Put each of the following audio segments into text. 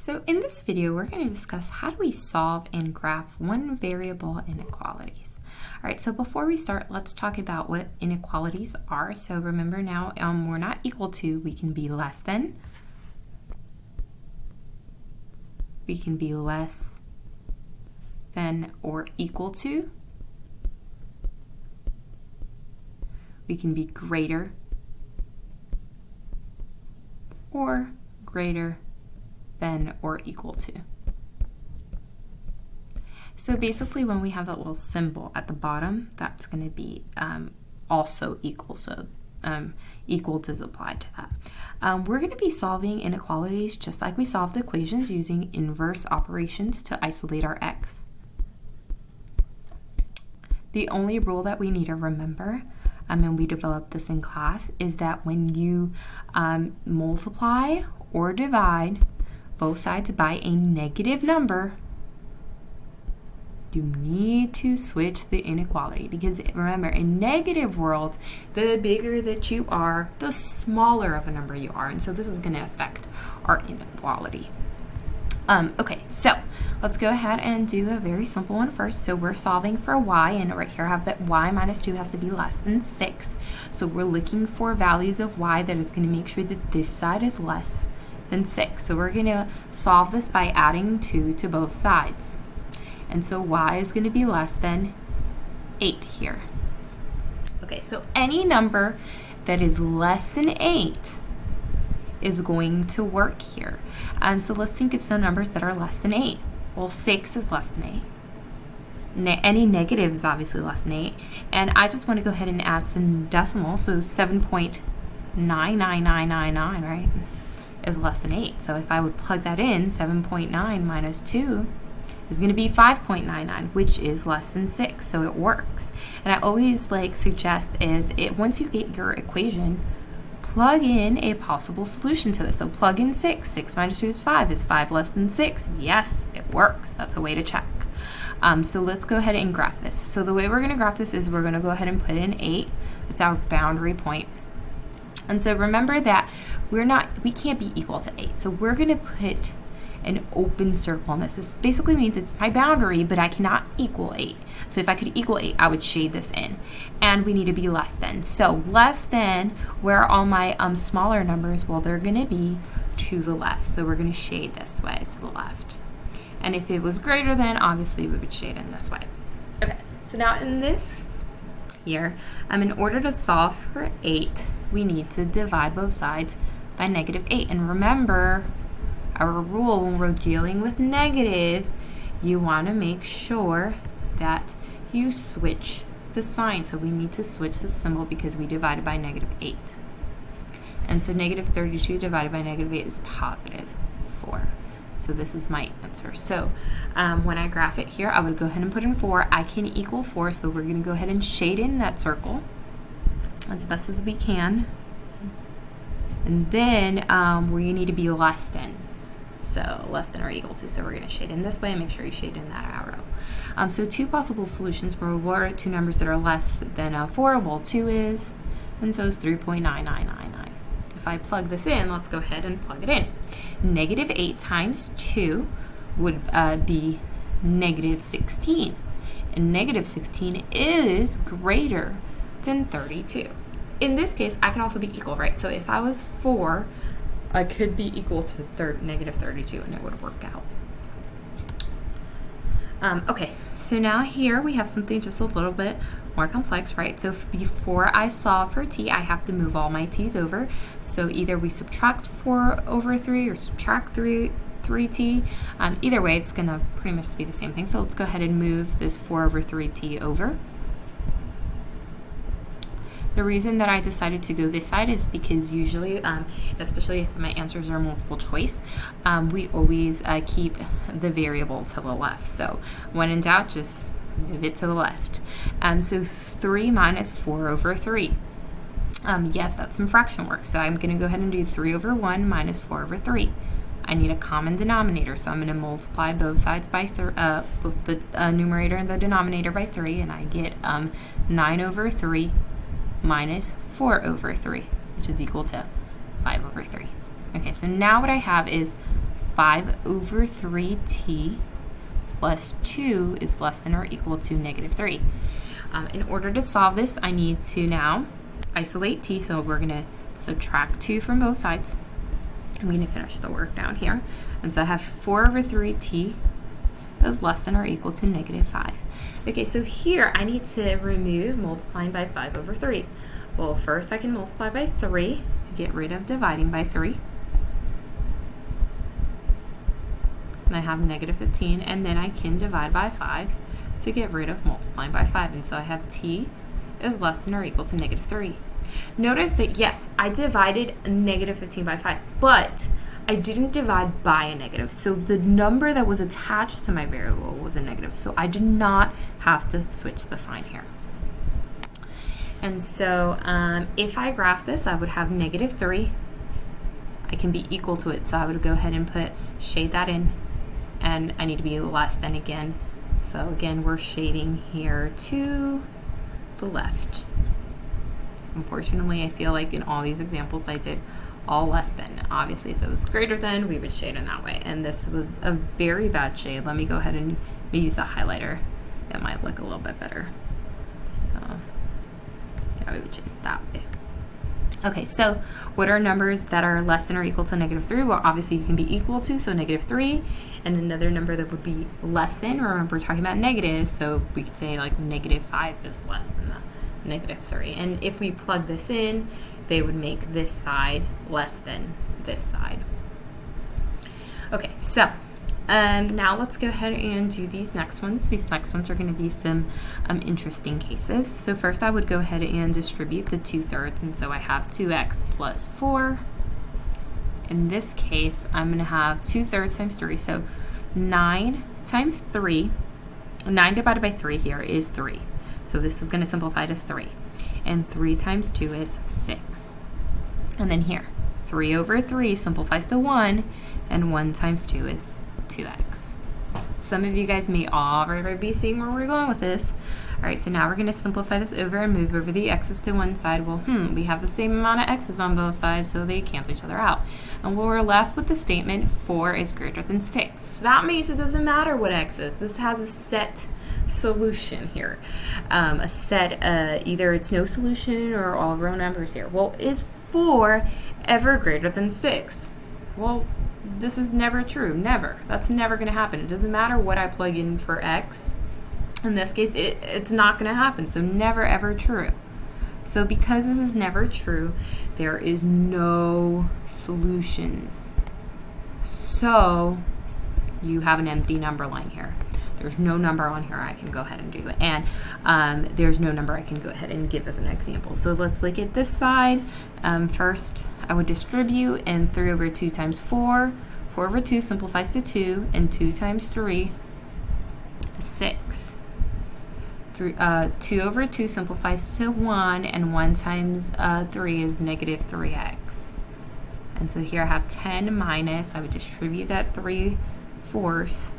So in this video, we're going to discuss how do we solve and graph one variable inequalities. All right, so before we start, let's talk about what inequalities are. So remember now, we're not equal to, we can be less than, we can be less than or equal to, we can be greater or greater than or equal to. So basically when we have that little symbol at the bottom, that's going to be also equal. So equal does apply to that. We're going to be solving inequalities just like we solved equations using inverse operations to isolate our x. The only rule that we need to remember, and we developed this in class, is that when you multiply or divide both sides by a negative number, you need to switch the inequality, because remember, in negative world, the bigger that you are, the smaller of a number you are, and so this is going to affect our inequality. Okay, so let's go ahead and do a very simple one first. So we're solving for y, and right here I have that y minus 2 has to be less than 6. So we're looking for values of y that is going to make sure that this side is less than 6. So we're going to solve this by adding 2 to both sides. And so y is going to be less than 8 here. Okay, so any number that is less than 8 is going to work here. So let's think of some numbers that are less than 8. Well, 6 is less than 8. Any negative is obviously less than 8. And I just want to go ahead and add some decimals. So 7.99999, right, is less than 8. So if I would plug that in, 7.9 minus 2 is going to be 5.99, which is less than 6. So it works. And I always suggest is once you get your equation, plug in a possible solution to this. So plug in 6. 6 minus 2 is 5. Is 5 less than 6? Yes, it works. That's a way to check. So let's go ahead and graph this. So the way we're going to graph this is we're going to go ahead and put in 8. It's our boundary point. And so remember that we can't be equal to 8. So we're going to put an open circle on this. This basically means it's my boundary, but I cannot equal 8. So if I could equal 8, I would shade this in. And we need to be less than. So less than, where are all my smaller numbers? Well, they're going to be to the left. So we're going to shade this way to the left. And if it was greater than, obviously we would shade in this way. Okay, so now in this here, in order to solve for 8, we need to divide both sides by negative 8. And remember, our rule when we're dealing with negatives, you want to make sure that you switch the sign. So we need to switch the symbol because we divided by negative 8. And so negative 32 divided by negative 8 is positive 4. So this is my answer. So when I graph it here, I would go ahead and put in 4. I can equal 4, so we're going to go ahead and shade in that circle as best as we can. And then we need to be less than. So less than or equal to. So we're going to shade in this way and make sure you shade in that arrow. So two possible solutions were what are two numbers that are less than 4? Well, 2 is, and so is 3.9999. If I plug this in, let's go ahead and plug it in. Negative 8 times 2 would be negative 16. And negative 16 is greater than 32. In this case, I could also be equal, right? So if I was 4, I could be equal to negative 32, and it would work out. Okay, so now here we have something just a little bit more complex, right? So before I solve for t, I have to move all my t's over. So either we subtract 4 over 3 or subtract 3t. Either way, it's going to pretty much be the same thing. So let's go ahead and move this 4 over 3t over. The reason that I decided to go this side is because usually, especially if my answers are multiple choice, we always keep the variable to the left. So when in doubt, just move it to the left. So 3 minus 4 over 3. Yes, that's some fraction work. So I'm going to go ahead and do 3 over 1 minus 4 over 3. I need a common denominator, so I'm going to multiply both sides by both the numerator and the denominator by 3, and I get 9 over 3 minus 4 over 3, which is equal to 5 over 3. Okay, so now what I have is 5 over 3t plus 2 is less than or equal to negative 3. In order to solve this, I need to now isolate t, so we're going to subtract 2 from both sides. I'm going to finish the work down here. And so I have 4 over 3t is less than or equal to negative 5. Okay, so here I need to remove multiplying by 5 over 3. Well, first I can multiply by 3 to get rid of dividing by 3. And I have negative 15, and then I can divide by 5 to get rid of multiplying by 5. And so I have t is less than or equal to negative 3. Notice that, yes, I divided negative 15 by 5, but I didn't divide by a negative. So the number that was attached to my variable was a negative. So I did not have to switch the sign here. And so if I graph this, I would have negative 3. I can be equal to it, so I would go ahead and shade that in. And I need to be less than again. So again, we're shading here to the left. Unfortunately, I feel like in all these examples I did all less than. Obviously, if it was greater than, we would shade in that way. And this was a very bad shade. Let me go ahead and use a highlighter. It might look a little bit better. So yeah, we would shade it that way. Okay, so what are numbers that are less than or equal to negative 3? Well, obviously you can be equal to, so negative 3, and another number that would be less than. Remember, we're talking about negatives, so we could say like negative 5 is less than the negative 3. And if we plug this in, they would make this side less than this side. Okay, so now let's go ahead and do these next ones. These next ones are going to be some interesting cases. So first I would go ahead and distribute the 2/3, and so I have 2x plus 4. In this case, I'm going to have 2/3 times 3, so 9 times 3, 9 divided by 3 here is 3. So this is going to simplify to 3. And 3 times 2 is 6. And then here, 3 over 3 simplifies to 1, and 1 times 2 is 2x. Some of you guys may already be seeing where we're going with this. All right, so now we're going to simplify this over and move over the x's to one side. Well, we have the same amount of x's on both sides, so they cancel each other out. And we're left with the statement 4 is greater than 6. So that means it doesn't matter what x is. This has a set solution here. A set, either it's no solution or all real numbers here. Well, is 4 ever greater than 6? Well, this is never true. Never. That's never going to happen. It doesn't matter what I plug in for x. In this case, it's not going to happen. So never ever true. So because this is never true, there is no solutions. So you have an empty number line here. There's no number on here I can go ahead and do it. And there's no number I can go ahead and give as an example. So let's look at this side. First, I would distribute, and 3 over 2 times 4. 4 over 2 simplifies to 2, and 2 times 3 is 6. 2 over 2 simplifies to 1, and 1 times 3 is negative 3x. And so here I have 10 minus, I would distribute that 3/4.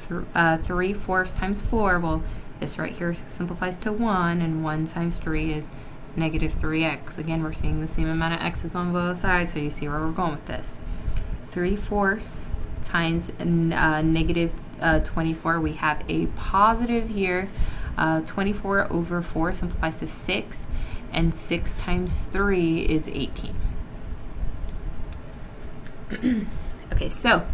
3/4 times 4, well, this right here simplifies to 1, and 1 times 3 is negative 3x. Again, we're seeing the same amount of x's on both sides, so you see where we're going with this. 3/4 times negative 24, we have a positive here. 24 over 4 simplifies to 6, and 6 times 3 is 18. Okay, so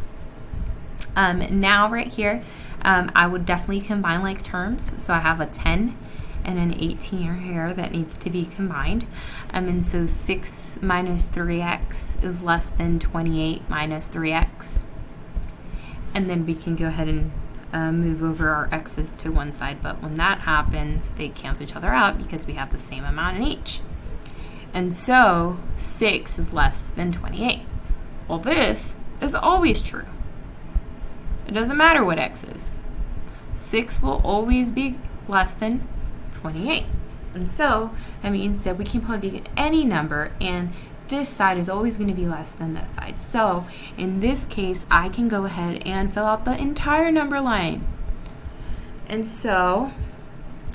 now right here, I would definitely combine like terms. So I have a 10 and an 18 here that needs to be combined. And so 6 minus 3x is less than 28 minus 3x. And then we can go ahead and move over our x's to one side. But when that happens, they cancel each other out because we have the same amount in each. And so 6 is less than 28. Well, this is always true. It doesn't matter what x is. 6 will always be less than 28. And so that means that we can plug in any number, and this side is always going to be less than this side. So in this case, I can go ahead and fill out the entire number line. And so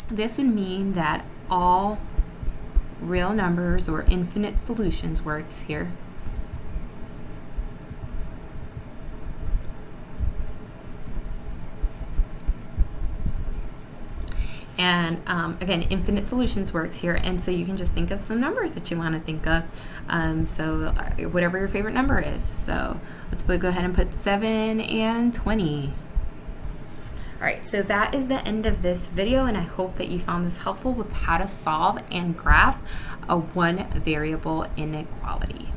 this would mean that all real numbers or infinite solutions works here. And again, infinite solutions works here, and so you can just think of some numbers that you want to think of. So whatever your favorite number is. So let's go ahead and put 7 and 20. All right, so that is the end of this video, and I hope that you found this helpful with how to solve and graph a one variable inequality.